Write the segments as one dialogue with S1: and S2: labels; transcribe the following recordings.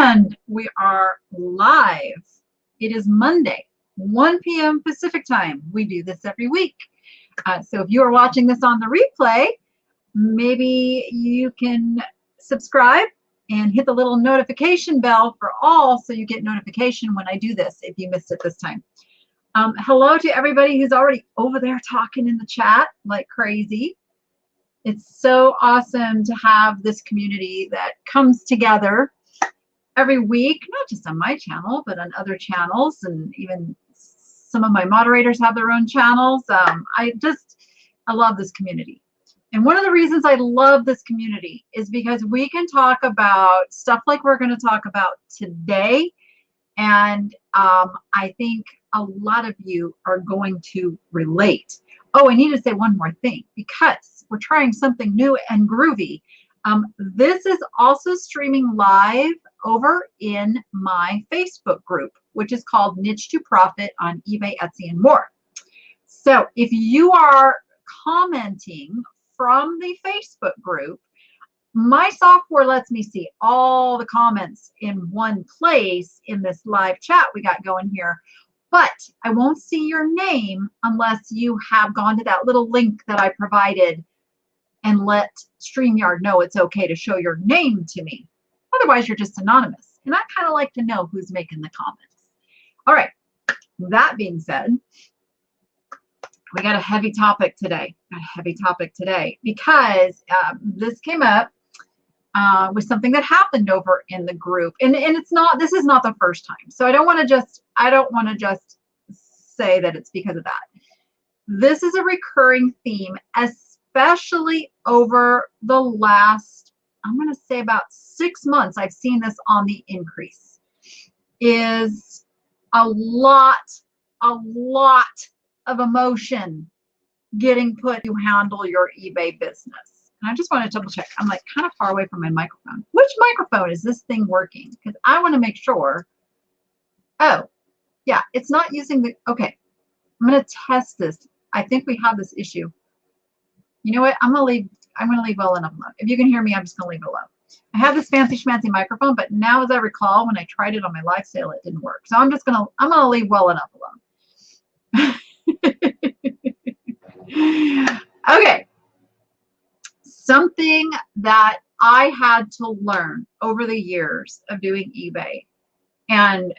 S1: And we are live. It is Monday, 1 p.m. Pacific time. We do this every week. So if you are watching this on the replay, maybe you can subscribe and hit the little notification bell for all so you get notification when I do this if you missed it this time. Hello to everybody who's already over there talking in the chat like crazy. It's so awesome to have this community that comes together every week, not just on my channel, but on other channels, and even some of my moderators have their own channels. I love this community. And one of the reasons I love this community is because we can talk about stuff like we're going to talk about today. And I think a lot of you are going to relate. Oh, I need to say one more thing, because we're trying something new and groovy. This is also streaming live over in my Facebook group, which is called Niche to Profit on eBay, Etsy, and more. So if you are commenting from the Facebook group, my software lets me see all the comments in one place in this live chat we got going here, but I won't see your name unless you have gone to that little link that I provided and let StreamYard know it's okay to show your name to me. Otherwise, you're just anonymous. And I kind of like to know who's making the comments. All right, that being said, we got a heavy topic today. Because this came up with something that happened over in the group. And this is not the first time. So I don't want to just say that it's because of that. This is a recurring theme, especially over the last, I'm going to say about 6 months. I've seen this on the increase, is a lot of emotion getting put to handle your eBay business. And I just want to double check. I'm like kind of far away from my microphone. Which microphone is this thing working? Because I want to make sure. Oh, yeah, it's not using the, okay. I'm going to test this. I think we have this issue. You know what? I'm going to leave well enough alone. If you can hear me, I'm just going to leave it alone. I have this fancy schmancy microphone, but now as I recall, when I tried it on my live sale, it didn't work. So I'm going to leave well enough alone. Okay. Something that I had to learn over the years of doing eBay and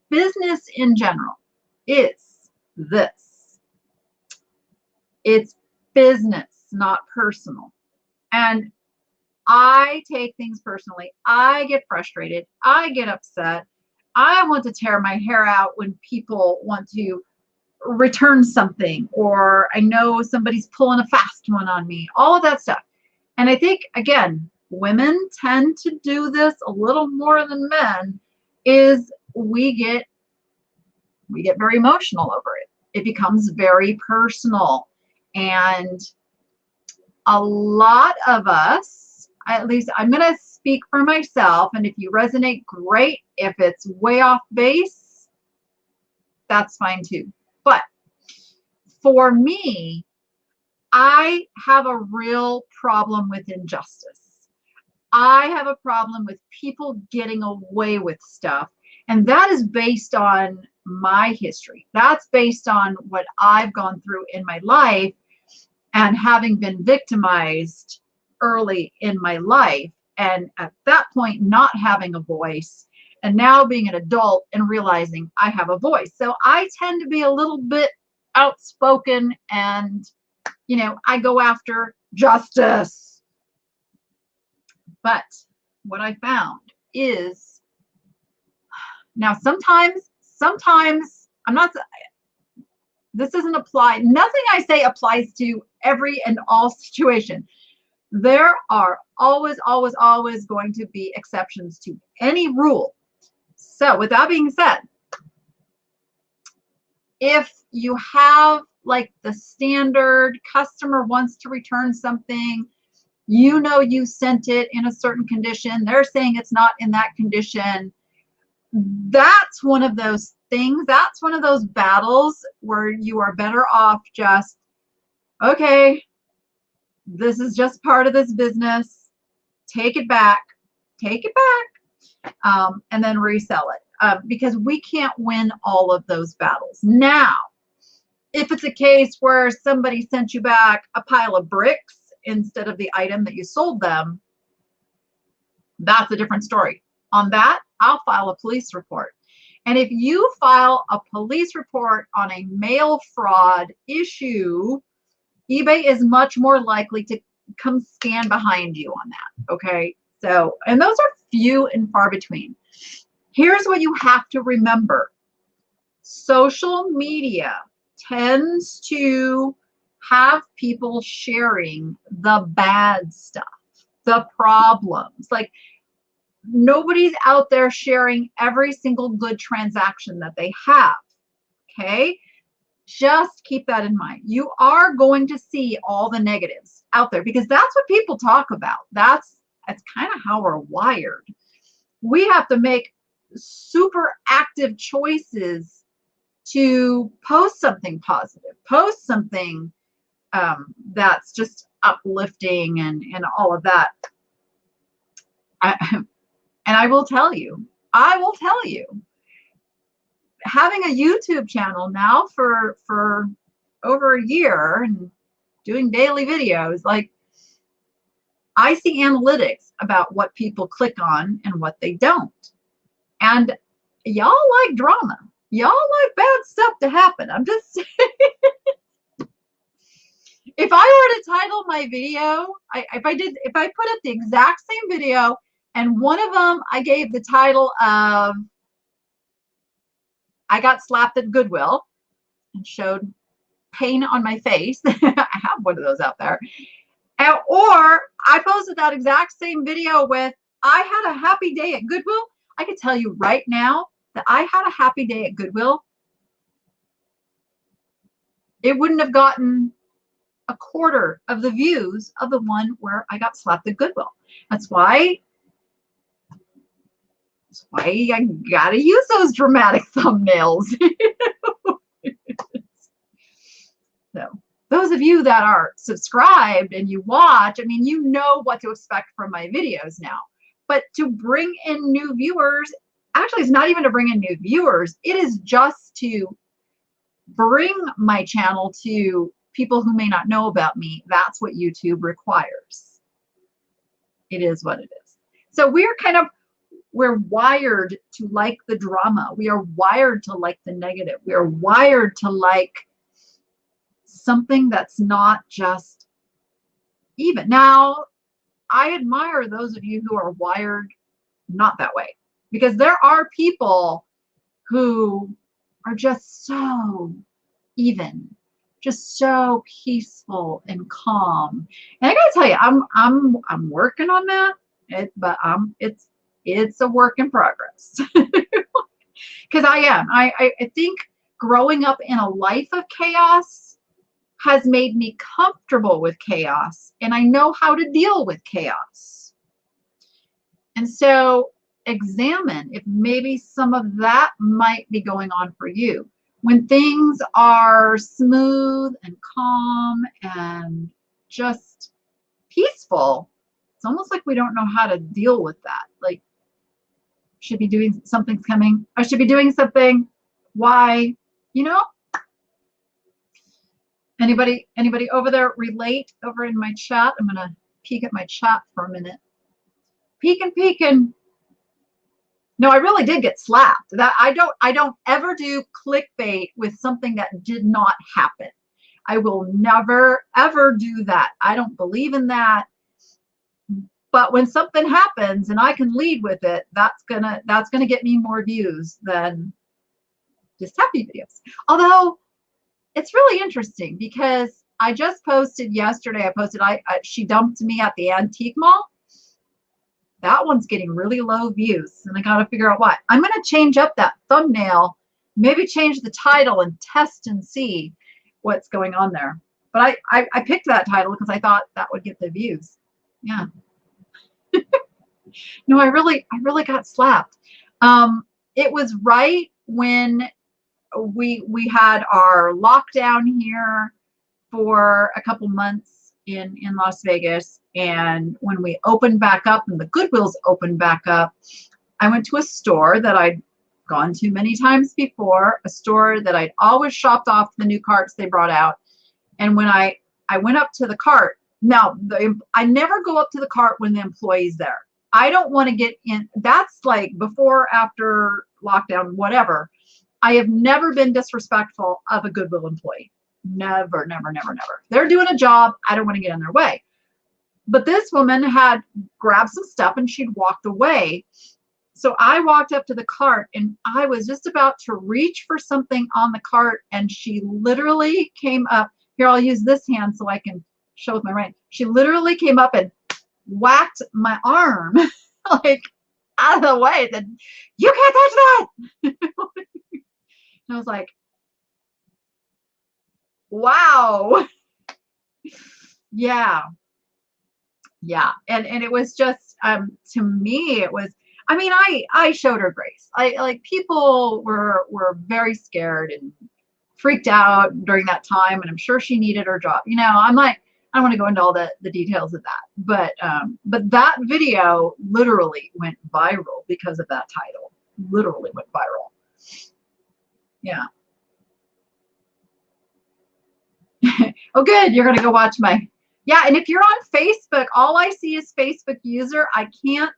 S1: business in general is this. It's business, not personal. And I take things personally. I get frustrated. I get upset. I want to tear my hair out when people want to return something, or I know somebody's pulling a fast one on me, all of that stuff. And I think, again, women tend to do this a little more than men, is we get very emotional over it. It becomes very personal. And a lot of us, at least I'm going to speak for myself, and if you resonate, great. If it's way off base, that's fine too. But for me, I have a real problem with injustice. I have a problem with people getting away with stuff. And that is based on my history. That's based on what I've gone through in my life and having been victimized early in my life. And at that point, not having a voice, and now being an adult and realizing I have a voice. So I tend to be a little bit outspoken, and I go after justice. But what I found is, now sometimes I'm not, this doesn't apply, nothing I say applies to every and all situation. There are always going to be exceptions to any rule. So with that being said, if you have like the standard customer wants to return something, you sent it in a certain condition, they're saying it's not in that condition, that's one of those things, that's one of those battles where you are better off just, okay, this is just part of this business, take it back, and then resell it, because we can't win all of those battles. Now, if it's a case where somebody sent you back a pile of bricks instead of the item that you sold them, that's a different story. On that, I'll file a police report. And if you file a police report on a mail fraud issue, eBay is much more likely to come stand behind you on that, okay? So, and those are few and far between. Here's what you have to remember. Social media tends to have people sharing the bad stuff, the problems. Like, nobody's out there sharing every single good transaction that they have, okay? Just keep that in mind. You are going to see all the negatives out there because that's what people talk about. That's kind of how we're wired. We have to make super active choices to post something positive, post something that's just uplifting and all of that. And I will tell you, having a YouTube channel now for over a year and doing daily videos, like, I see analytics about what people click on and what they don't. And y'all like drama. Y'all like bad stuff to happen. I'm just saying. If I were to title my video, if I put up the exact same video and one of them I gave the title of I got slapped at Goodwill and showed pain on my face. I have one of those out there. Or I posted that exact same video with I had a happy day at Goodwill. I can tell you right now that I had a happy day at Goodwill. It wouldn't have gotten a quarter of the views of the one where I got slapped at Goodwill. That's why I gotta use those dramatic thumbnails. So those of you that are subscribed and you watch, I mean, you know what to expect from my videos now. But to bring in new viewers, actually, it's not even to bring in new viewers. It is just to bring my channel to people who may not know about me. That's what YouTube requires. It is what it is. So we're wired to like the drama. We are wired to like the negative. We are wired to like something that's not just even. Now, I admire those of you who are wired not that way, because there are people who are just so even, just so peaceful and calm. And I gotta tell you, I'm working on that, but it's a work in progress. Because I think growing up in a life of chaos has made me comfortable with chaos, and I know how to deal with chaos. And so examine if maybe some of that might be going on for you. When things are smooth and calm and just peaceful, it's almost like we don't know how to deal with that. Like, should be doing something's coming. I should be doing something. Why? You know? Anybody over there relate over in my chat? I'm gonna peek at my chat for a minute. Peeking. No, I really did get slapped. That I don't ever do clickbait with something that did not happen. I will never ever do that. I don't believe in that. But when something happens and I can lead with it, that's gonna get me more views than just happy videos. Although it's really interesting because I just posted yesterday. She dumped me at the antique mall. That one's getting really low views, and I got to figure out why. I'm going to change up that thumbnail, maybe change the title and test and see what's going on there. But I picked that title because I thought that would get the views. Yeah. No, I really got slapped. It was right when we had our lockdown here for a couple months in Las Vegas, and when we opened back up and the Goodwills opened back up, I went to a store that I'd gone to many times before, a store that I'd always shopped off the new carts they brought out. And when I went up to the cart, now I never go up to the cart when the employee's there. I don't want to get in. That's like before, after lockdown, whatever. I have never been disrespectful of a Goodwill employee. Never, never, never, never. They're doing a job. I don't want to get in their way. But this woman had grabbed some stuff and she'd walked away. So I walked up to the cart and I was just about to reach for something on the cart, and she literally came up. Here, I'll use this hand so I can show with my right. She literally came up and whacked my arm like out of the way. Said, "You can't touch that." And I was like, wow. Yeah. And it was just, to me, it was, I mean, I showed her grace. Like, people were very scared and freaked out during that time, and I'm sure she needed her job. I'm like, I don't want to go into all the details of that, but that video literally went viral because of that title. Literally went viral. Yeah. Oh, good. You're going to go watch my, yeah. And if you're on Facebook, all I see is Facebook user. I can't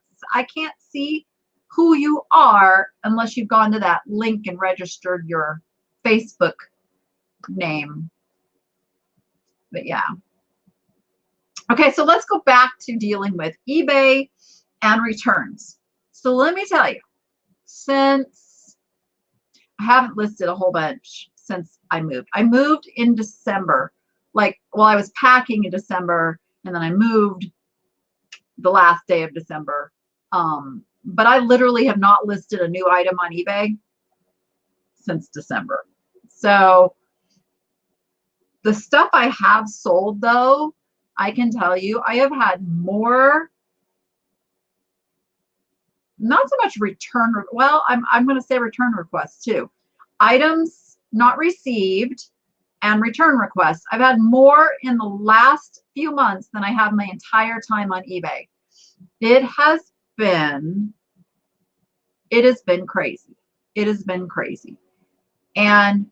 S1: see who you are unless you've gone to that link and registered your Facebook name. But yeah. Okay, so let's go back to dealing with eBay and returns. So let me tell you, since I haven't listed a whole bunch since I moved in December. Like, well, I was packing in December, and then I moved the last day of December. But I literally have not listed a new item on eBay since December. So the stuff I have sold, though, I can tell you, I have had more, not so much return, well, I'm going to say return requests too. Items not received and return requests. I've had more in the last few months than I have my entire time on eBay. It has been crazy. It has been crazy. And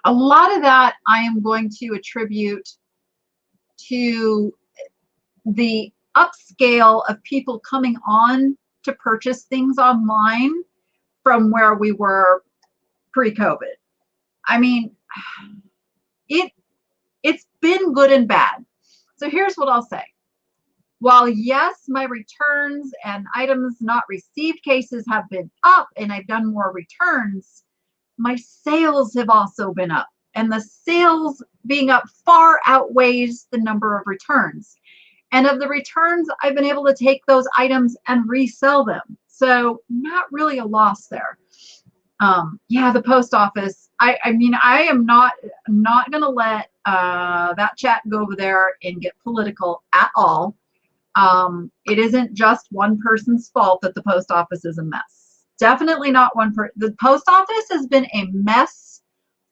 S1: a lot of that I am going to attribute to the upscale of people coming on to purchase things online from where we were pre-COVID. I mean, it's been good and bad. So here's what I'll say. While yes, my returns and items not received cases have been up and I've done more returns, my sales have also been up. And the sales being up far outweighs the number of returns. And of the returns, I've been able to take those items and resell them. So not really a loss there. Yeah, the post office. I mean, I am not going to let that chat go over there and get political at all. It isn't just one person's fault that the post office is a mess. Definitely not one person. The post office has been a mess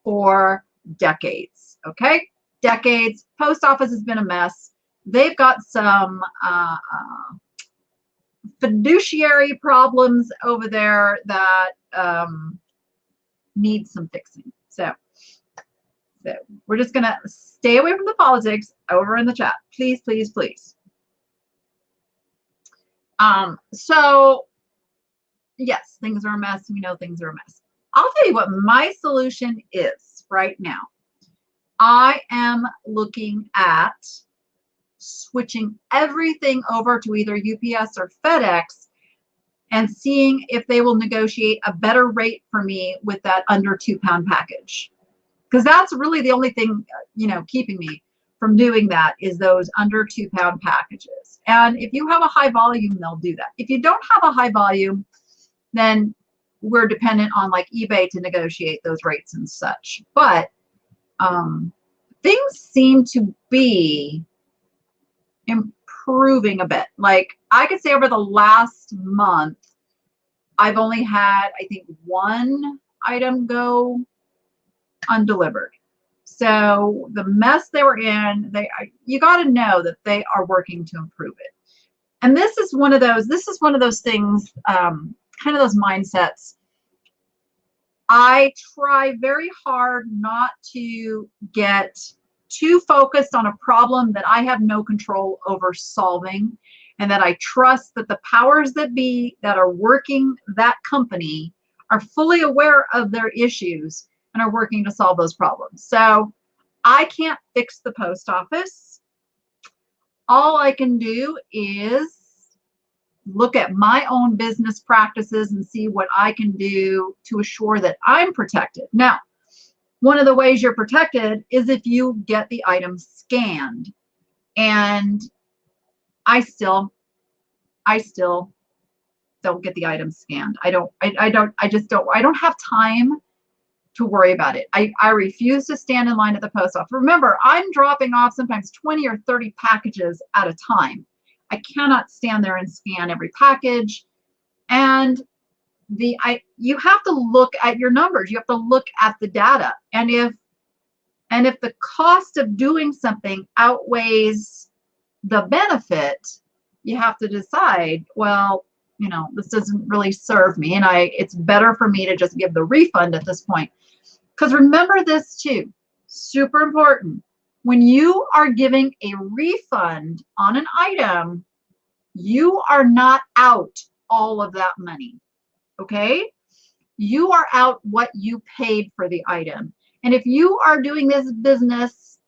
S1: for decades. Okay, decades. Post office has been a mess. They've got some fiduciary problems over there that need some fixing. So we're just gonna stay away from the politics over in the chat, please, please, please. So yes, things are a mess. We know things are a mess. I'll tell you what my solution is right now. I am looking at switching everything over to either UPS or FedEx and seeing if they will negotiate a better rate for me with that under 2 pound package. Because that's really the only thing, keeping me from doing that is those under 2 pound packages. And if you have a high volume, they'll do that. If you don't have a high volume, then we're dependent on like eBay to negotiate those rates and such. But things seem to be improving a bit. Like I could say over the last month, I've only had, I think, 1 item go undelivered. So the mess they were in, you got to know that they are working to improve it. And this is one of those things, kind of those mindsets. I try very hard not to get too focused on a problem that I have no control over solving, and that I trust that the powers that be that are working that company are fully aware of their issues and are working to solve those problems. So I can't fix the post office. All I can do is look at my own business practices and see what I can do to assure that I'm protected. Now, one of the ways you're protected is if you get the item scanned. And I still don't get the items scanned. I don't have time to worry about it. I refuse to stand in line at the post office. Remember, I'm dropping off sometimes 20 or 30 packages at a time. I cannot stand there and scan every package. And you have to look at your numbers. You have to look at the data. And if the cost of doing something outweighs the benefit, you have to decide, well, this doesn't really serve me, and it's better for me to just give the refund at this point. Because remember this too, super important. When you are giving a refund on an item, you are not out all of that money, okay? You are out what you paid for the item. And if you are doing this business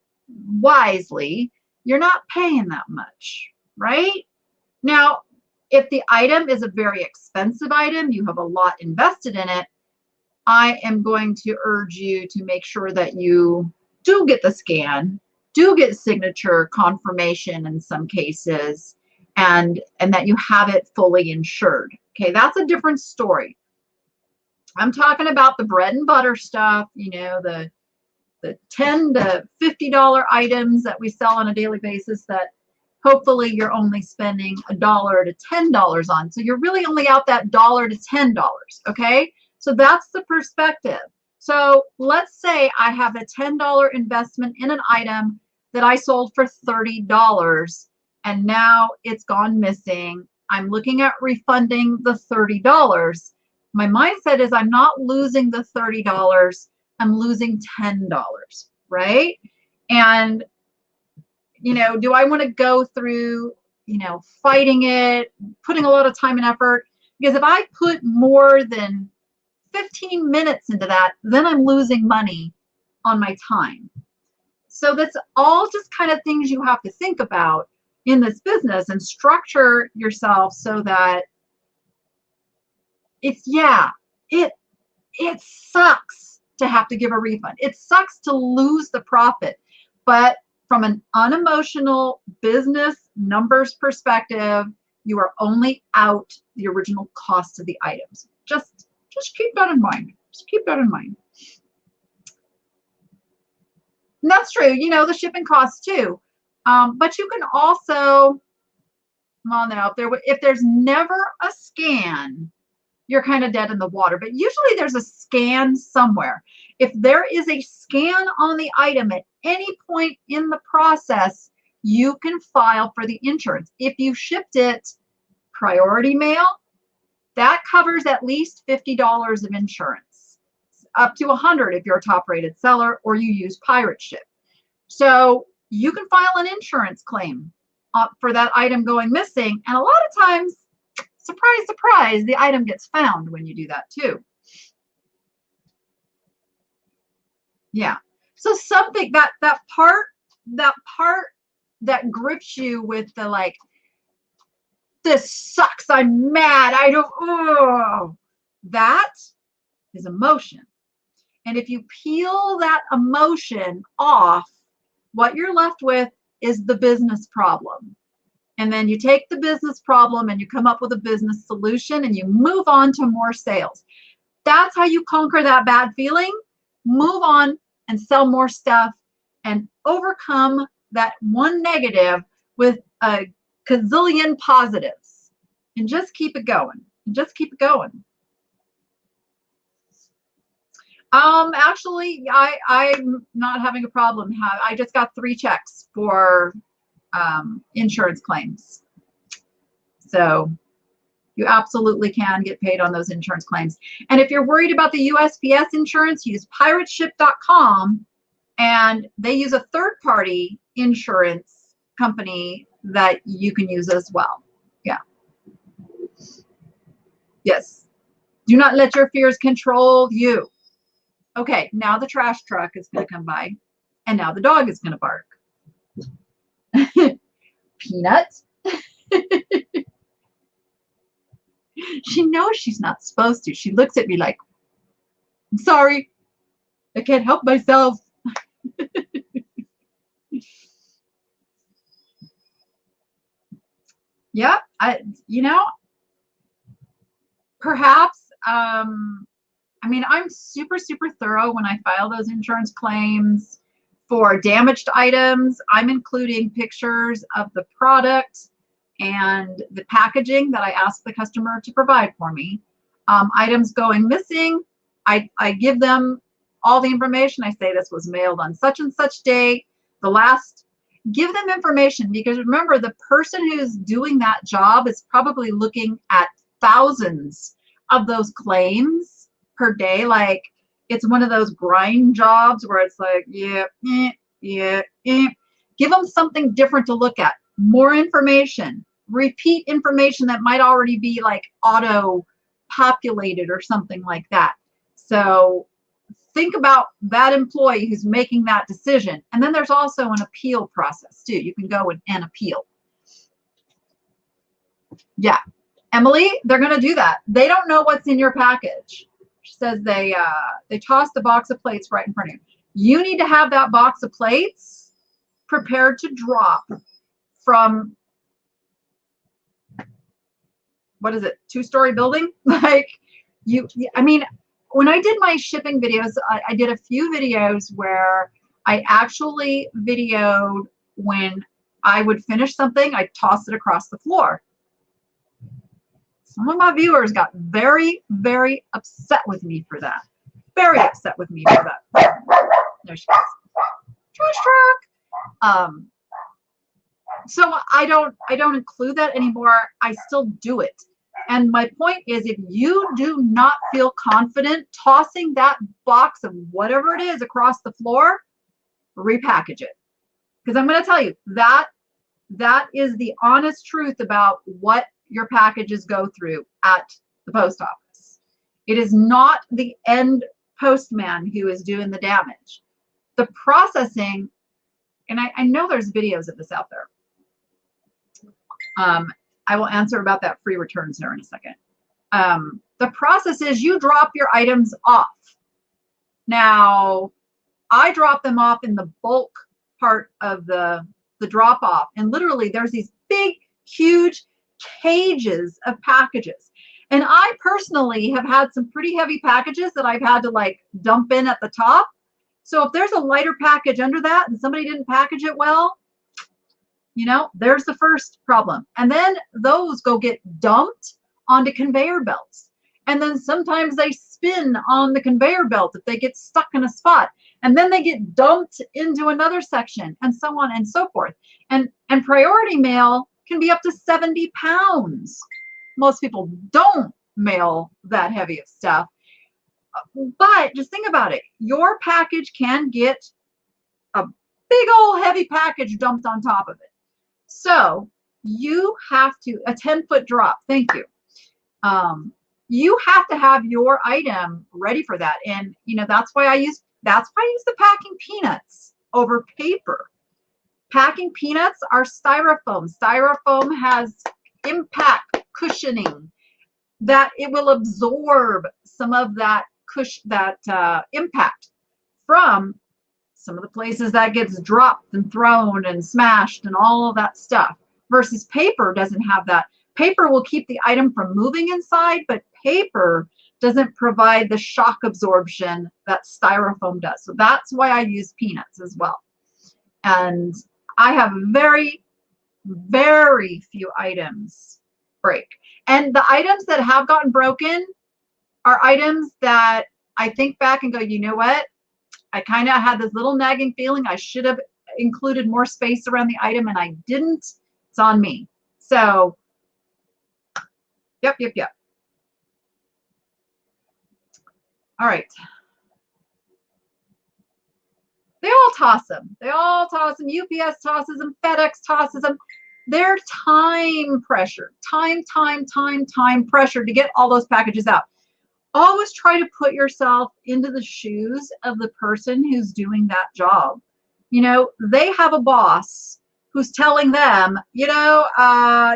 S1: wisely, you're not paying that much, right? Now, if the item is a very expensive item, you have a lot invested in it, I am going to urge you to make sure that you do get the scan, do get signature confirmation in some cases, and that you have it fully insured. Okay, that's a different story. I'm talking about the bread and butter stuff, the $10 to $50 items that we sell on a daily basis that hopefully you're only spending $1 to $10 on. So you're really only out that $1 to $10, okay? So that's the perspective. So let's say I have a $10 investment in an item that I sold for $30 and now it's gone missing. I'm looking at refunding the $30. My mindset is I'm not losing the $30, I'm losing $10, right? And do I want to go through, fighting it, putting a lot of time and effort? Because if I put more than 15 minutes into that, then I'm losing money on my time. So that's all just kind of things you have to think about in this business and structure yourself so that it sucks to have to give a refund. It sucks to lose the profit, but from an unemotional business numbers perspective, you are only out the original cost of the items. Just keep that in mind. Just keep that in mind. And that's true, the shipping costs too. But you can also, well, no, if there's never a scan, you're kind of dead in the water. But usually there's a scan somewhere. If there is a scan on the item at any point in the process, you can file for the insurance. If you shipped it priority mail, that covers at least $50 of insurance, up to $100 if you're a top-rated seller or you use pirate ship. So you can file an insurance claim for that item going missing, and a lot of times, surprise, surprise, the item gets found when you do that too. Yeah. So something that part that grips you with the like, this sucks, I'm mad, that is emotion. And if you peel that emotion off, what you're left with is the business problem. And then you take the business problem and you come up with a business solution and you move on to more sales. That's how you conquer that bad feeling. Move on and sell more stuff and overcome that one negative with a gazillion positives. And just keep it going. Just keep it going. Actually, I'm not having a problem. I just got 3 checks for insurance claims. So you absolutely can get paid on those insurance claims. And if you're worried about the USPS insurance, use pirateship.com, and they use a third-party insurance company that you can use as well. Yeah. Yes. Do not let your fears control you. Okay, now the trash truck is going to come by, and now the dog is going to bark. Peanut. She knows she's not supposed to. She looks at me like, I'm sorry, I can't help myself. Yeah, perhaps, I mean, I'm super, super thorough when I file those insurance claims for damaged items. I'm including pictures of the product and the packaging that I ask the customer to provide for me. Items going missing, I give them all the information. I say this was mailed on such and such date. Give them information, because remember, the person who's doing that job is probably looking at thousands of those claims per day. Like, it's one of those grind jobs where it's like, yeah. Give them something different to look at, more information, repeat information that might already be like auto populated or something like that. So think about that employee who's making that decision. And then there's also an appeal process too. You can go and appeal. Yeah, Emily, they're going to do that. They don't know what's in your package. She says they tossed the box of plates right in front of you. You need to have that box of plates prepared to drop from, what is it, 2-story building? Like, I mean, when I did my shipping videos, I did a few videos where I actually videoed when I would finish something, I'd toss it across the floor. Some of my viewers got very, very upset with me for that. Very upset with me for that. There she goes. Trash truck. So I don't include that anymore. I still do it. And my point is, if you do not feel confident tossing that box of whatever it is across the floor, repackage it. Because I'm going to tell you, that is the honest truth about what your packages go through at the post office. It is not the end postman who is doing the damage. The processing, and I know there's videos of this out there. I will answer about that free returns there in a second. The process is you drop your items off. Now, I drop them off in the bulk part of the drop off, and literally there's these big, huge cages of packages. And I personally have had some pretty heavy packages that I've had to like dump in at the top. So if there's a lighter package under that and somebody didn't package it well, you know, there's the first problem. And then those go get dumped onto conveyor belts. And then sometimes they spin on the conveyor belt if they get stuck in a spot. And then they get dumped into another section, and so on and so forth. And priority mail can be up to 70 pounds. Most people don't mail that heavy of stuff. But just think about it. Your package can get a big old heavy package dumped on top of it. So you have to, a 10-foot drop, thank you. You have to have your item ready for that. And you know, that's why I use the packing peanuts over paper. Packing peanuts are styrofoam. Styrofoam has impact cushioning that it will absorb some of that impact from some of the places that gets dropped and thrown and smashed and all of that stuff, versus paper doesn't have that. Paper will keep the item from moving inside, but paper doesn't provide the shock absorption that styrofoam does. So that's why I use peanuts as well. And I have very, very few items break. And the items that have gotten broken are items that I think back and go, you know what? I kind of had this little nagging feeling I should have included more space around the item and I didn't. It's on me. So Yep, yep, yep. All right. They all toss them. They all toss them. UPS tosses them. FedEx tosses them. They're time pressure, time pressure to get all those packages out. Always try to put yourself into the shoes of the person who's doing that job. You know, they have a boss who's telling them, you know,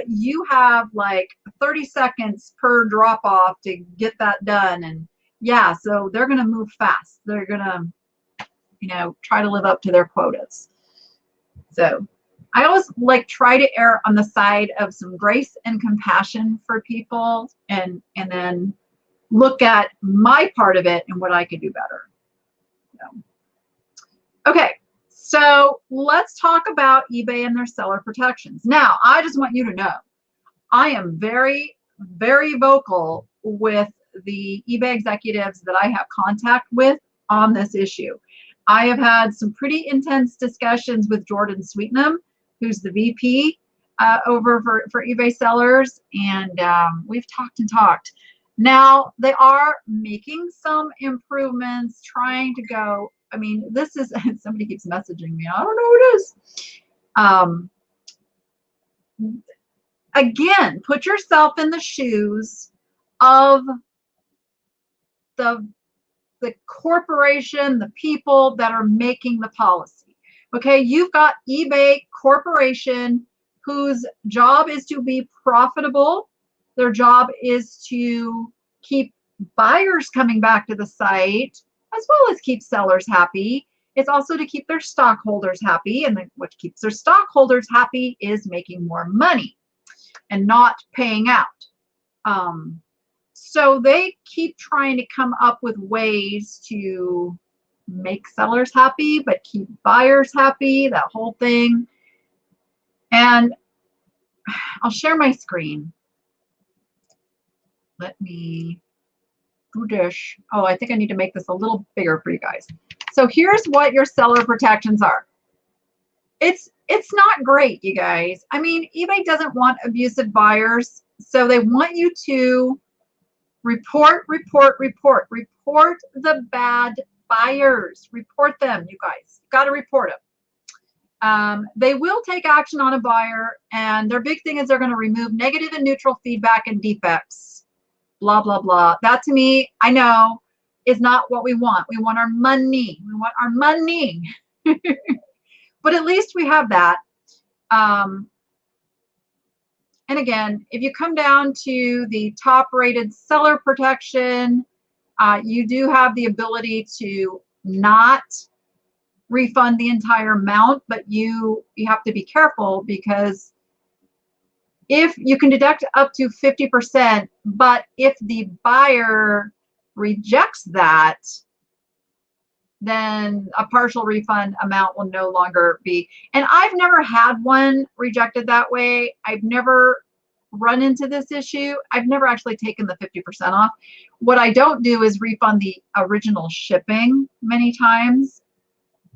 S1: you have like 30 seconds per drop off to get that done. And yeah, so they're going to move fast. They're going to, you know, try to live up to their quotas. So I always like try to err on the side of some grace and compassion for people, and then look at my part of it and what I could do better. So, okay, so let's talk about eBay and their seller protections. Now, I just want you to know, I am very, very vocal with the eBay executives that I have contact with on this issue. I have had some pretty intense discussions with Jordan Sweetnam, who's the VP over for eBay sellers, and we've talked and talked. Now, they are making some improvements, trying to go, I mean, this is, somebody keeps messaging me, I don't know what it is. Again, put yourself in the shoes of the corporation, the people that are making the policy. Okay, you've got eBay Corporation, whose job is to be profitable. Their job is to keep buyers coming back to the site, as well as keep sellers happy. It's also to keep their stockholders happy, and what keeps their stockholders happy is making more money and not paying out. So they keep trying to come up with ways to make sellers happy, but keep buyers happy, that whole thing. And I'll share my screen. Let me do this. Oh, I think I need to make this a little bigger for you guys. So here's what your seller protections are. It's not great, you guys. I mean, eBay doesn't want abusive buyers, so they want you to report the bad buyers. Report them, you guys. You've got to report them. They will take action on a buyer, and their big thing is they're going to remove negative and neutral feedback and defects. Blah, blah, blah. That to me, I know, is not what we want. We want our money. We want our money. But at least we have that. And again, if you come down to the top rated seller protection, you do have the ability to not refund the entire amount, but you have to be careful, because if you can deduct up to 50%, but if the buyer rejects that, then a partial refund amount will no longer be. And I've never had one rejected that way. I've never run into this issue. I've never actually taken the 50% off. What I don't do is refund the original shipping many times.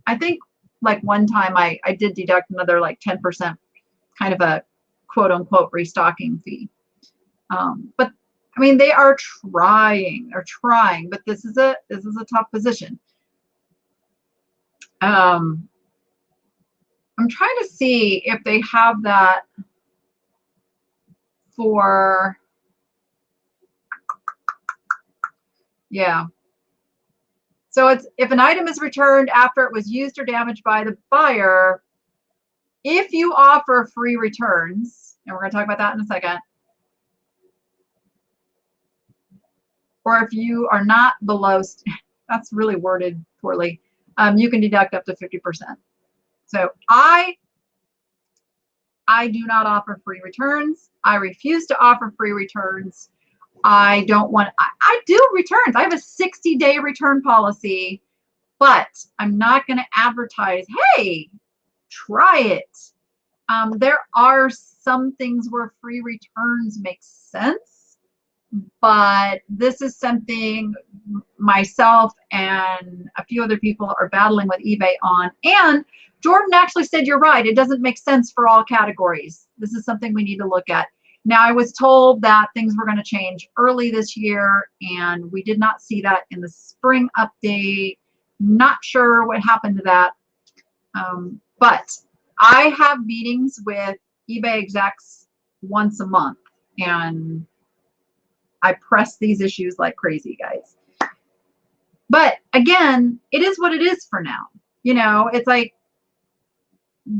S1: I think like one time I did deduct another like 10%, kind of a quote unquote restocking fee. But I mean, they are trying, but this is a tough position. I'm trying to see if they have that for, yeah. So it's, if an item is returned after it was used or damaged by the buyer, if you offer free returns, and we're going to talk about that in a second, or if you are not below, that's really worded poorly, you can deduct up to 50%. So I do not offer free returns. I refuse to offer free returns. I don't want, I do returns. I have a 60-day return policy, but I'm not going to advertise, hey, try it. There are some things where free returns make sense, but this is something myself and a few other people are battling with eBay on. And Jordan actually said, you're right, it doesn't make sense for all categories. This is something we need to look at. Now, I was told that things were going to change early this year, and we did not see that in the spring update. Not sure what happened to that. But I have meetings with eBay execs once a month, and I press these issues like crazy, guys. But again, it is what it is for now. You know, it's like,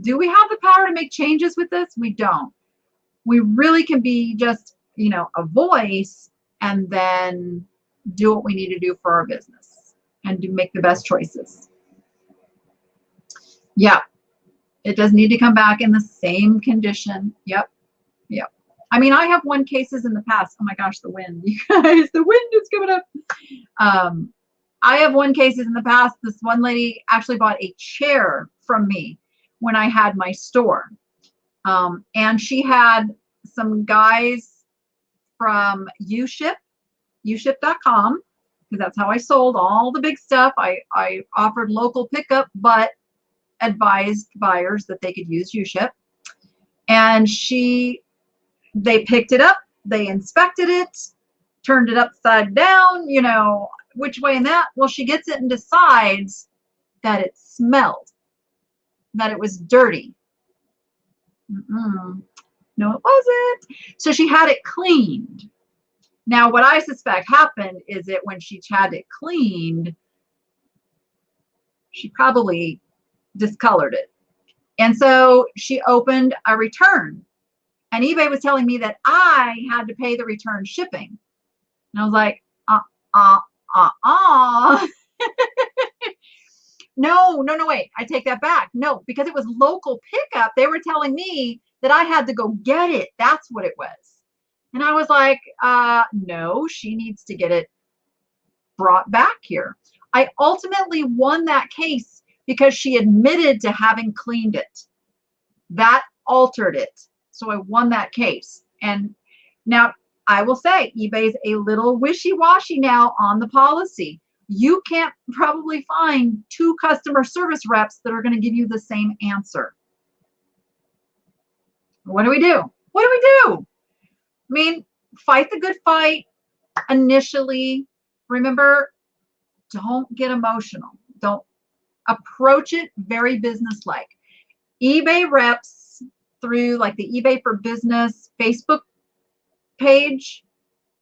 S1: do we have the power to make changes with this? We don't. We really can be just, you know, a voice and then do what we need to do for our business and do make the best choices. Yeah, it does need to come back in the same condition. Yep, yep. I mean, I have won cases in the past. Oh my gosh, the wind, you guys, the wind is coming up. I have won cases in the past. This one lady actually bought a chair from me when I had my store. And she had some guys from uship.com, because that's how I sold all the big stuff. I offered local pickup, but advised buyers that they could use uship. And they picked it up, they inspected it, turned it upside down, you know, which way and that. Well, she gets it and decides that it smelled, that it was dirty. No, it wasn't. So she had it cleaned. Now, what I suspect happened is that when she had it cleaned, she probably discolored it. And so she opened a return. And eBay was telling me that I had to pay the return shipping. And I was like, No, wait, I take that back. No, because it was local pickup. They were telling me that I had to go get it. That's what it was. And I was like, no, she needs to get it brought back here. I ultimately won that case because she admitted to having cleaned it. That altered it. So I won that case. And now I will say eBay's a little wishy-washy now on the policy. You can't probably find 2 customer service reps that are going to give you the same answer. What do we do? What do we do? I mean, fight the good fight initially. Remember, don't get emotional. Don't approach it very business-like. eBay reps through like the eBay for Business Facebook page,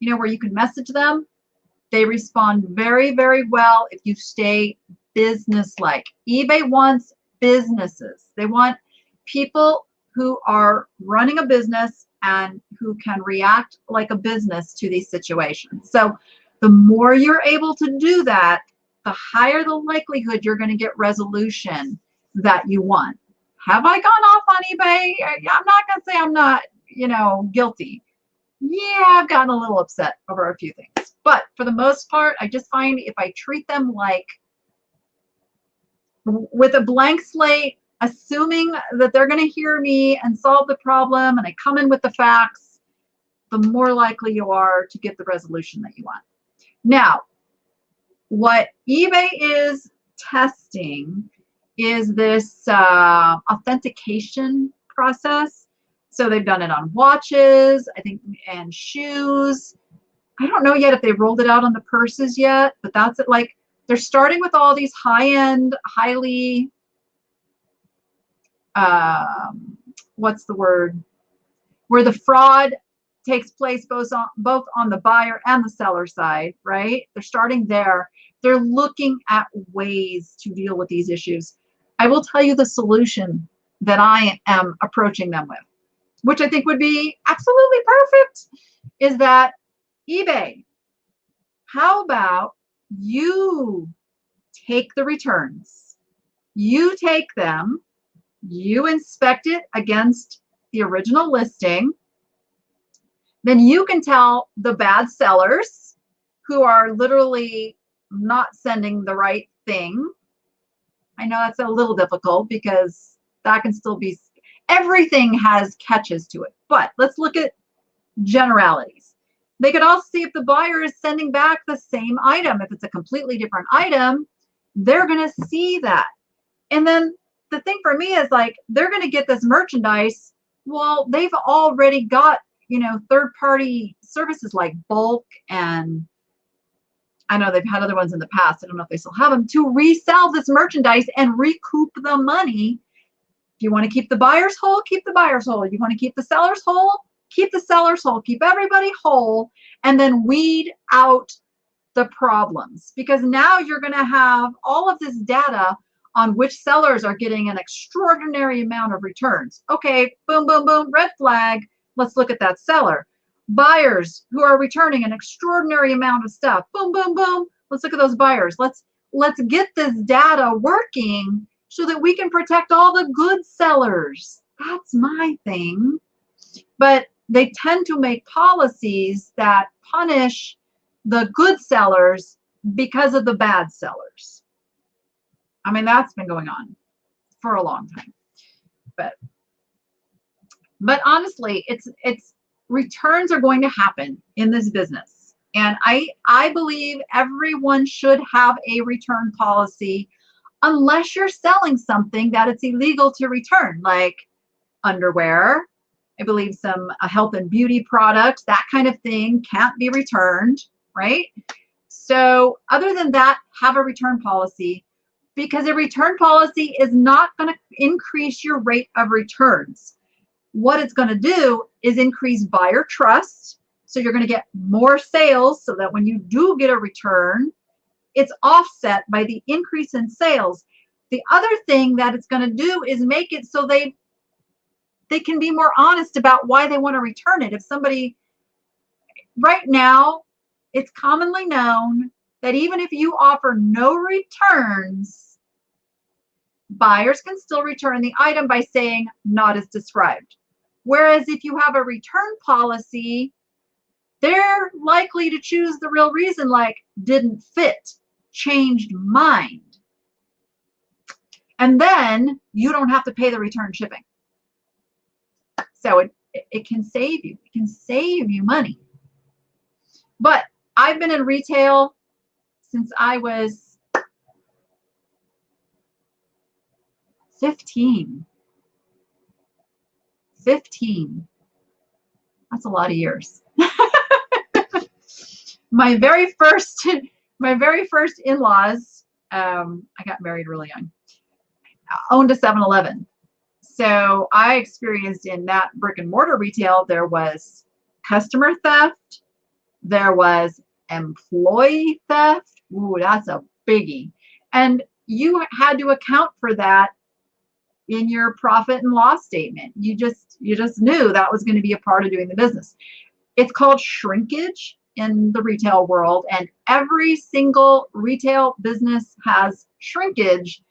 S1: you know, where you can message them. They respond very, very well if you stay business-like. eBay wants businesses. They want people who are running a business and who can react like a business to these situations. So the more you're able to do that, the higher the likelihood you're going to get resolution that you want. Have I gone off on eBay? I'm not going to say I'm not, you know, guilty. Yeah, I've gotten a little upset over a few things. But for the most part, I just find if I treat them like with a blank slate, assuming that they're going to hear me and solve the problem, and I come in with the facts, the more likely you are to get the resolution that you want. Now, what eBay is testing is this authentication process. So they've done it on watches, I think, and shoes. I don't know yet if they've rolled it out on the purses yet, but that's it. Like, they're starting with all these high-end, highly, what's the word, where the fraud takes place both on the buyer and the seller side, right? They're starting there. They're looking at ways to deal with these issues. I will tell you the solution that I am approaching them with, which I think would be absolutely perfect, is that eBay, how about you take the returns, you take them, you inspect it against the original listing, then you can tell the bad sellers who are literally not sending the right thing. I know that's a little difficult because that can still be, everything has catches to it, but let's look at generalities. They could also see if the buyer is sending back the same item. If it's a completely different item, they're going to see that. And then the thing for me is, like, they're going to get this merchandise. Well, they've already got, third-party services like Bulk, and I know they've had other ones in the past. I don't know if they still have them, to resell this merchandise and recoup the money. If you want to keep the buyers whole, keep the buyers whole. You want to keep the sellers whole, keep the sellers whole. Keep everybody whole, and then weed out the problems, because now you're going to have all of this data on which sellers are getting an extraordinary amount of returns. Okay, boom, boom, boom, red flag. Let's look at that seller. Buyers who are returning an extraordinary amount of stuff. Boom, boom, boom. Let's look at those buyers. Let's get this data working so that we can protect all the good sellers. That's my thing. But they tend to make policies that punish the good sellers because of the bad sellers. I mean, that's been going on for a long time. But honestly, it's returns are going to happen in this business. And I believe everyone should have a return policy, unless you're selling something that it's illegal to return, like underwear. I believe some health and beauty products, that kind of thing can't be returned, right? So other than that, have a return policy, because a return policy is not going to increase your rate of returns. What it's going to do is increase buyer trust. So you're going to get more sales, so that when you do get a return, it's offset by the increase in sales. The other thing that it's going to do is make it so they can be more honest about why they want to return it. If somebody, right now, it's commonly known that even if you offer no returns, buyers can still return the item by saying not as described. Whereas if you have a return policy, they're likely to choose the real reason, like didn't fit, changed mind. And then you don't have to pay the return shipping. So it can save you. It can save you money. But I've been in retail since I was 15. 15. That's a lot of years. My very first in-laws, I got married really young, owned a 7-Eleven. So I experienced in that brick and mortar retail, there was customer theft, there was employee theft. Ooh, that's a biggie. And you had to account for that in your profit and loss statement. You just knew that was going to be a part of doing the business. It's called shrinkage in the retail world, and every single retail business has shrinkage,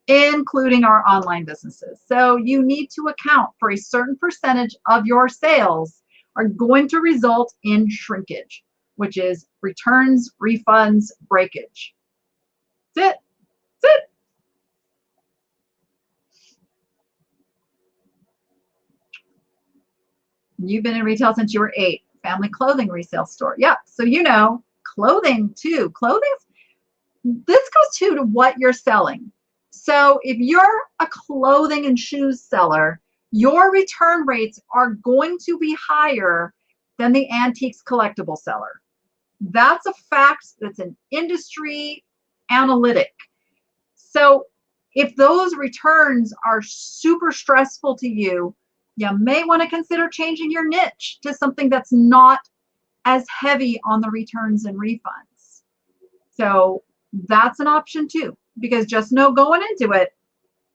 S1: including our online businesses. So you need to account for a certain percentage of your sales are going to result in shrinkage, which is returns, refunds, breakage. That's it. That's it. You've been in retail since you were 8. Family clothing resale store. Yeah. So clothing too. This goes to what you're selling. So if you're a clothing and shoes seller, your return rates are going to be higher than the antiques collectible seller. That's a fact. That's an industry analytic. So if those returns are super stressful to you, you may want to consider changing your niche to something that's not as heavy on the returns and refunds. So that's an option too, because just know going into it,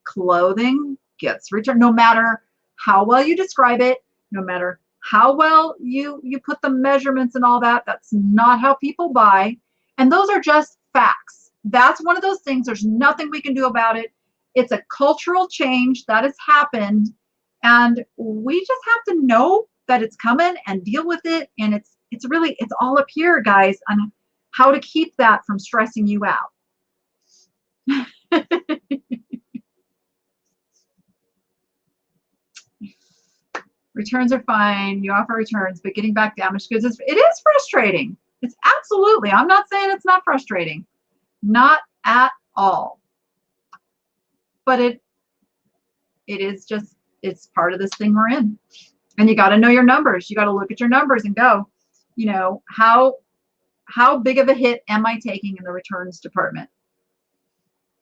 S1: clothing gets returned. No matter how well you describe it, no matter how well you put the measurements and all that, that's not how people buy. And those are just facts. That's one of those things, there's nothing we can do about it. It's a cultural change that has happened, and we just have to know that it's coming and deal with it. And it's all up here, guys, on how to keep that from stressing you out. Returns are fine. You offer returns, but getting back damaged goods, it is frustrating. It's absolutely. I'm not saying it's not frustrating. Not at all. But it is just, it's part of this thing we're in. And you got to know your numbers. You got to look at your numbers and go, you know, how big of a hit am I taking in the returns department?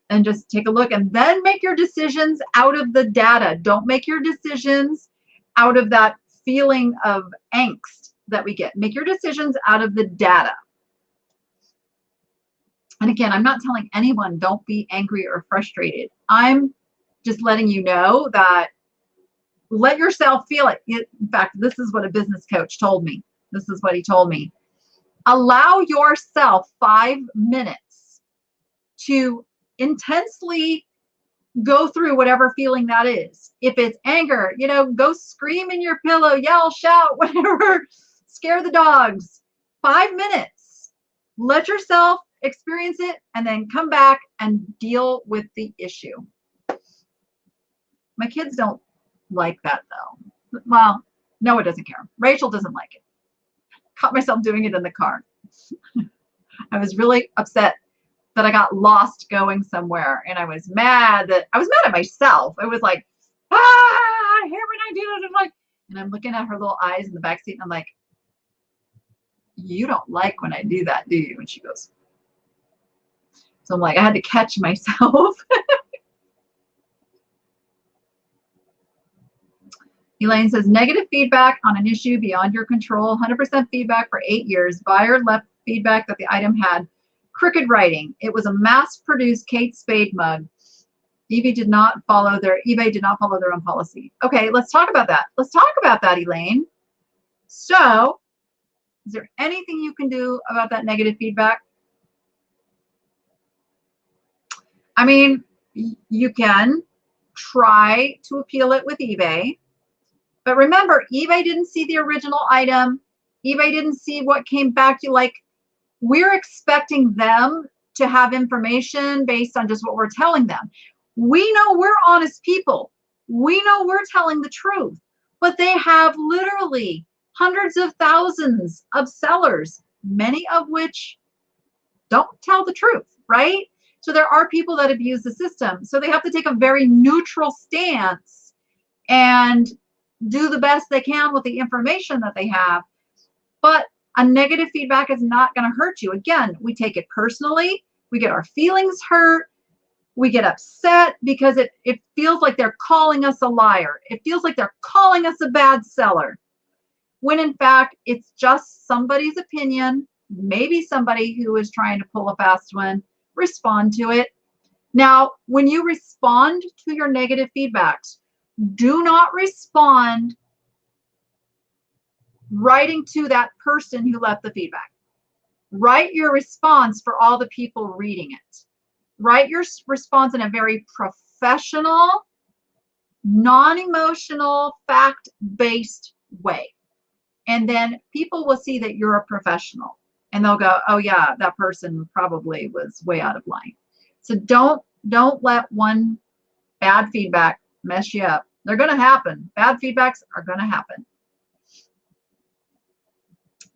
S1: And just take a look and then make your decisions out of the data. Don't make your decisions out of that feeling of angst that we get. Make your decisions out of the data. And again, I'm not telling anyone don't be angry or frustrated. I'm just letting you know that let yourself feel it. In fact, this is what a business coach told me. This is what he told me. Allow yourself 5 minutes to intensely go through whatever feeling that is. If it's anger, you know, go scream in your pillow, yell, shout, whatever, scare the dogs. 5 minutes. Let yourself experience it and then come back and deal with the issue. My kids don't like that though. Well, Noah doesn't care. Rachel doesn't like it. Caught myself doing it in the car. I was really upset that I got lost going somewhere, and I was mad at myself. I was like, I hate when I do this. And I'm looking at her little eyes in the back seat, and I'm like, you don't like when I do that, do you? And she goes, so I'm like, I had to catch myself. Elaine says, negative feedback on an issue beyond your control, 100% feedback for 8 years. Buyer left feedback that the item had crooked writing. It was a mass-produced Kate Spade mug. eBay did not follow their own policy. Okay, let's talk about that. Let's talk about that, Elaine. So, is there anything you can do about that negative feedback? I mean, you can try to appeal it with eBay. But remember, eBay didn't see the original item. eBay didn't see what came back to you. Like, we're expecting them to have information based on just what we're telling them. We know we're honest people. We know we're telling the truth. But they have literally hundreds of thousands of sellers, many of which don't tell the truth, right? So there are people that abuse the system. So they have to take a very neutral stance and do the best they can with the information that they have. But a negative feedback is not going to hurt you. Again, we take it personally. We get our feelings hurt. We get upset because it feels like they're calling us a liar. It feels like they're calling us a bad seller. When in fact, it's just somebody's opinion, maybe somebody who is trying to pull a fast one. Respond to it. Now, when you respond to your negative feedbacks, do not respond writing to that person who left the feedback. Write your response for all the people reading it. Write your response in a very professional, non-emotional, fact-based way. And then people will see that you're a professional and they'll go, oh yeah, that person probably was way out of line. So don't let one bad feedback mess you up. They're going to happen. Bad feedbacks are going to happen.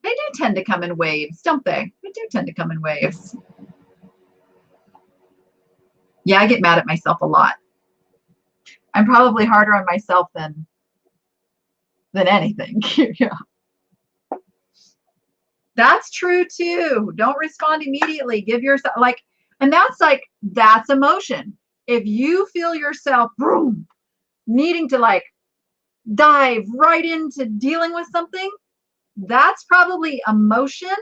S1: They do tend to come in waves, don't they? They do tend to come in waves. Yeah, I get mad at myself a lot. I'm probably harder on myself than anything. Yeah. That's true too. Don't respond immediately. Give yourself and that's emotion. If you feel yourself boom, needing to dive right into dealing with something, that's probably emotion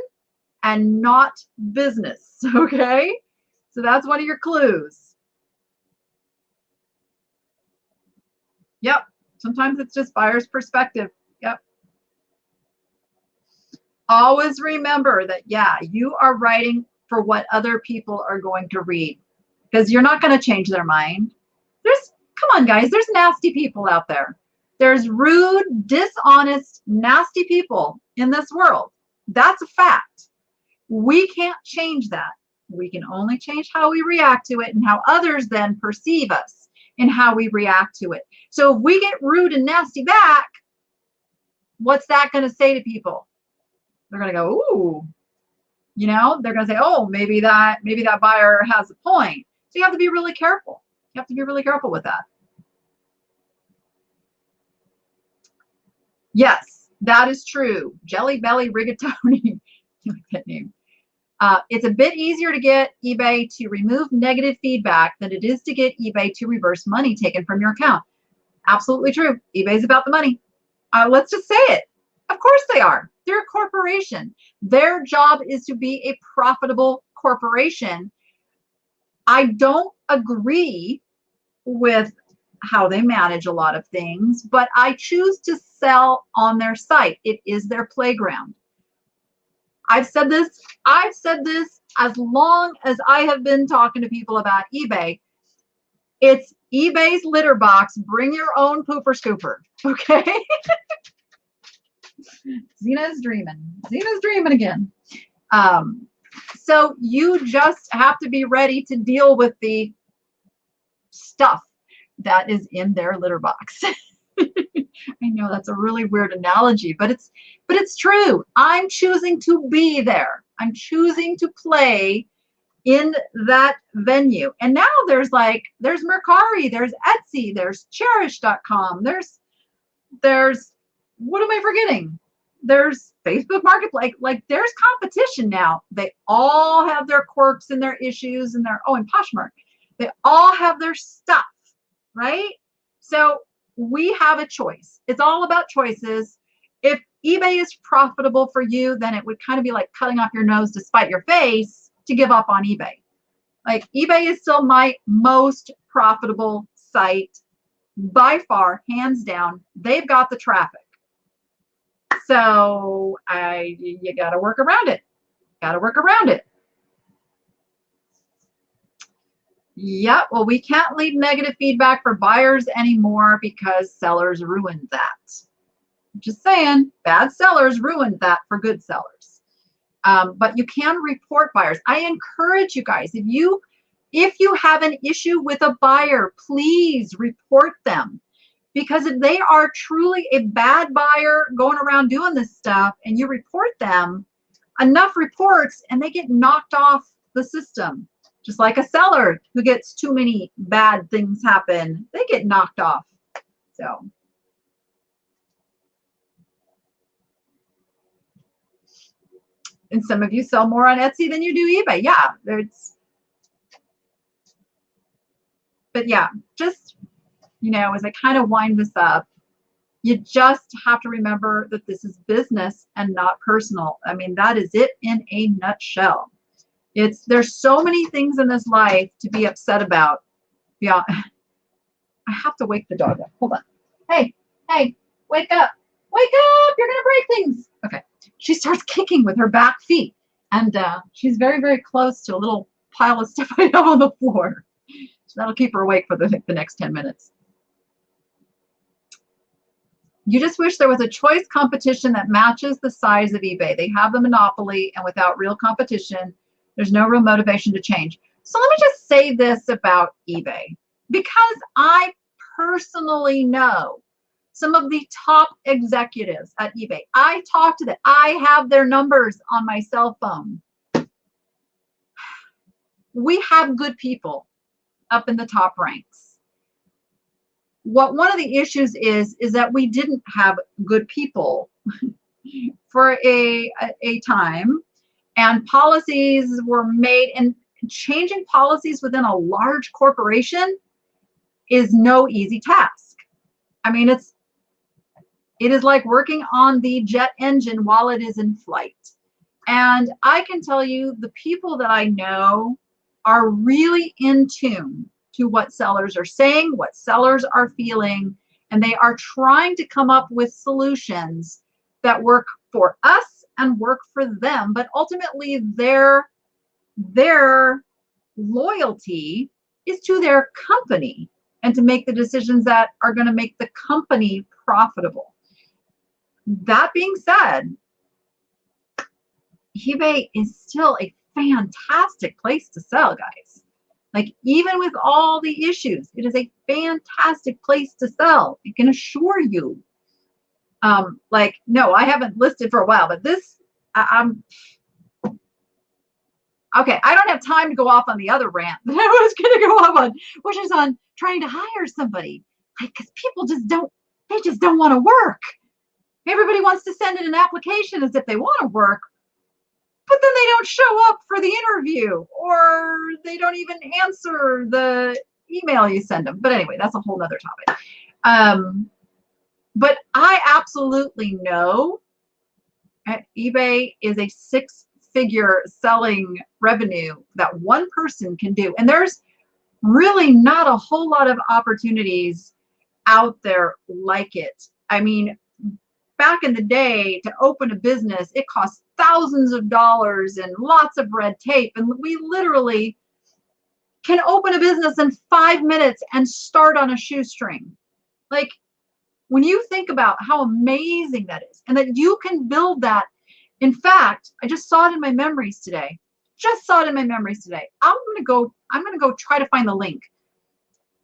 S1: and not business. Okay. So that's one of your clues. Yep. Sometimes it's just buyer's perspective. Yep. Always remember that, yeah, you are writing for what other people are going to read because you're not going to change their mind. Come on, guys, there's nasty people out there. There's rude, dishonest, nasty people in this world. That's a fact. We can't change that. We can only change how we react to it and how others then perceive us and how we react to it. So if we get rude and nasty back, what's that going to say to people? They're going to go, ooh, they're going to say, oh, maybe that buyer has a point. So you have to be really careful. You have to be really careful with that. Yes, that is true. Jelly Belly Rigatoni. I like that name. It's a bit easier to get eBay to remove negative feedback than it is to get eBay to reverse money taken from your account. Absolutely true. eBay's about the money. Let's just say it. Of course they are. They're a corporation. Their job is to be a profitable corporation. I don't agree with how they manage a lot of things, but I choose to sell on their site. It is their playground. I've said this as long as I have been talking to people about eBay. It's eBay's litter box. Bring your own pooper scooper. Okay. Zena's dreaming. Zena's dreaming again. So you just have to be ready to deal with the stuff that is in their litter box. I know that's a really weird analogy, but it's true. I'm choosing to be there. I'm choosing to play in that venue. And now there's Mercari, there's Etsy, there's Cherish.com, there's what am I forgetting? There's Facebook Marketplace. Like there's competition now. They all have their quirks and their issues and and Poshmark. They all have their stuff, right? So we have a choice. It's all about choices. If eBay is profitable for you, then it would kind of be like cutting off your nose to spite your face to give up on eBay. Like eBay is still my most profitable site by far, hands down. They've got the traffic. So you got to work around it. Got to work around it. Yeah, well, we can't leave negative feedback for buyers anymore because sellers ruined that. Just saying, bad sellers ruined that for good sellers. But you can report buyers. I encourage you guys, if you have an issue with a buyer, please report them. Because if they are truly a bad buyer going around doing this stuff and you report them, enough reports and they get knocked off the system. Just like a seller who gets too many bad things happen, they get knocked off. So. And some of you sell more on Etsy than you do eBay. Yeah, but yeah, just, as I kind of wind this up, you just have to remember that this is business and not personal. I mean, that is it in a nutshell. There's so many things in this life to be upset about. Yeah, I have to wake the dog up. Hold on. Hey, wake up. Wake up. You're going to break things. Okay. She starts kicking with her back feet. And she's very, very close to a little pile of stuff I have on the floor. So that'll keep her awake for the next 10 minutes. You just wish there was a choice competition that matches the size of eBay. They have the monopoly, and without real competition, there's no real motivation to change. So let me just say this about eBay, because I personally know some of the top executives at eBay. I talk to them. I have their numbers on my cell phone. We have good people up in the top ranks. One of the issues is that we didn't have good people for a time, and policies were made, and changing policies within a large corporation is no easy task. I mean, it is like working on the jet engine while it is in flight. And I can tell you, the people that I know are really in tune to what sellers are saying, what sellers are feeling, and they are trying to come up with solutions that work for us and work for them. But ultimately, their loyalty is to their company and to make the decisions that are going to make the company profitable. That being said, eBay is still a fantastic place to sell, guys. Like, even with all the issues, it is a fantastic place to sell. I can assure you. No, I haven't listed for a while, but this, okay, I don't have time to go off on the other rant that I was going to go off on, which is on trying to hire somebody. Like, because people just don't want to work. Everybody wants to send in an application as if they want to work, but then they don't show up for the interview, or they don't even answer the email you send them. But anyway, that's a whole nother topic. But I absolutely know eBay is a six-figure selling revenue that one person can do. And there's really not a whole lot of opportunities out there like it. I mean, back in the day, to open a business, it cost thousands of dollars and lots of red tape. And we literally can open a business in 5 minutes and start on a shoestring. Like, when you think about how amazing that is, and that you can build that. In fact, I just saw it in my memories today. I'm gonna go try to find the link.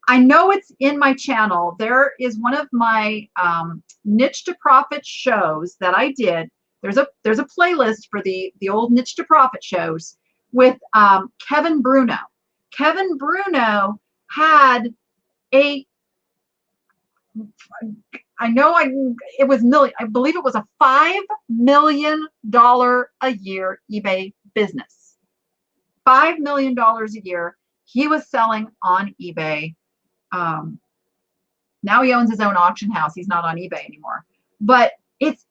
S1: I know it's in my channel. There is one of my niche to profit shows that I did. There's a playlist for the old niche to profit shows with Kevin Bruno. Kevin Bruno had a, I believe it was a $5 million a year eBay business. $5 million a year he was selling on eBay. Now he owns his own auction house. He's not on eBay anymore. But it's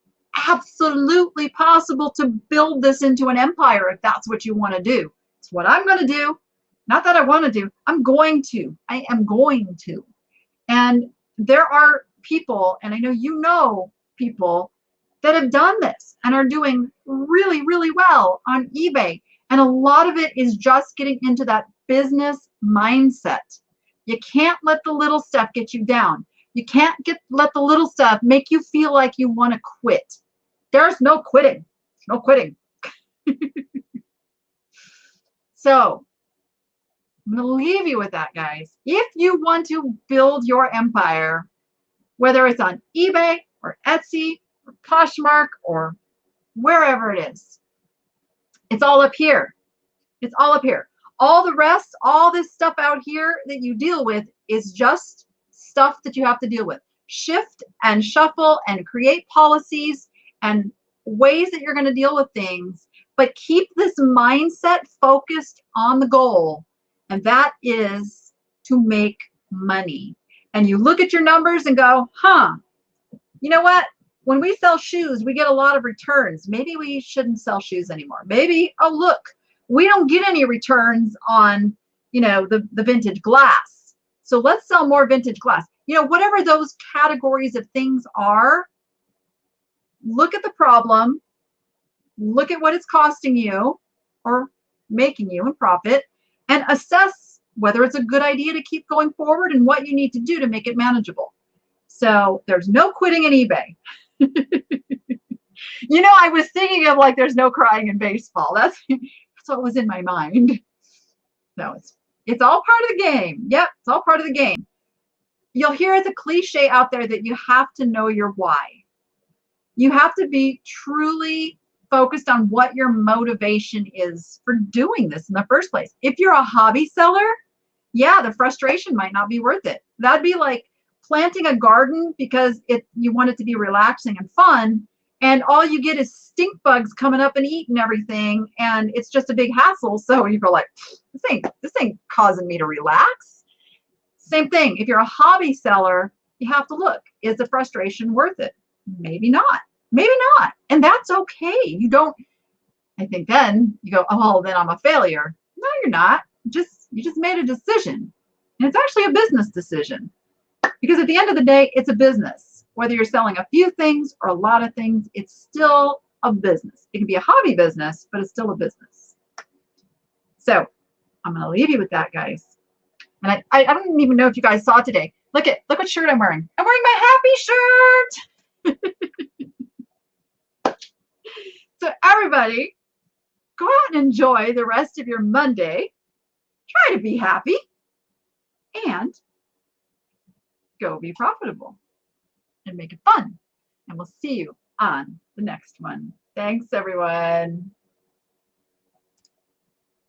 S1: absolutely possible to build this into an empire if that's what you want to do. It's what I'm going to do. Not that I want to do. I am going to. And there are people, and I know you know people that have done this and are doing really, really well on eBay. And a lot of it is just getting into that business mindset. You can't let the little stuff get you down. You can't let the little stuff make you feel like you want to quit. There's no quitting. No quitting. So I'm going to leave you with that, guys. If you want to build your empire, whether it's on eBay or Etsy or Poshmark or wherever it is, it's all up here. It's all up here. All the rest, all this stuff out here that you deal with is just stuff that you have to deal with. Shift and shuffle and create policies and ways that you're going to deal with things, but keep this mindset focused on the goal, and that is to make money. And you look at your numbers and go, you know what? When we sell shoes, we get a lot of returns. Maybe we shouldn't sell shoes anymore. Maybe, oh, look, we don't get any returns on, the vintage glass. So let's sell more vintage glass. Whatever those categories of things are, look at the problem, look at what it's costing you or making you in profit, and assess whether it's a good idea to keep going forward and what you need to do to make it manageable. So there's no quitting in eBay. I was thinking of there's no crying in baseball. That's what was in my mind. No, it's all part of the game. Yep, it's all part of the game. You'll hear the cliche out there that you have to know your why. You have to be truly focused on what your motivation is for doing this in the first place. If you're a hobby seller, yeah, the frustration might not be worth it. That'd be like planting a garden because you want it to be relaxing and fun, and all you get is stink bugs coming up and eating everything, and it's just a big hassle. So you go like, this ain't causing me to relax. Same thing. If you're a hobby seller, you have to look, is the frustration worth it? Maybe not. Maybe not. And that's okay. I think then you go, oh, well, then I'm a failure. No, you're not. You just made a decision. And it's actually a business decision. Because at the end of the day, it's a business. Whether you're selling a few things or a lot of things, it's still a business. It can be a hobby business, but it's still a business. So I'm going to leave you with that, guys. And I don't even know if you guys saw today. Look what shirt I'm wearing. I'm wearing my happy shirt. So everybody, go out and enjoy the rest of your Monday. Try to be happy and go be profitable and make it fun. And we'll see you on the next one. Thanks, everyone.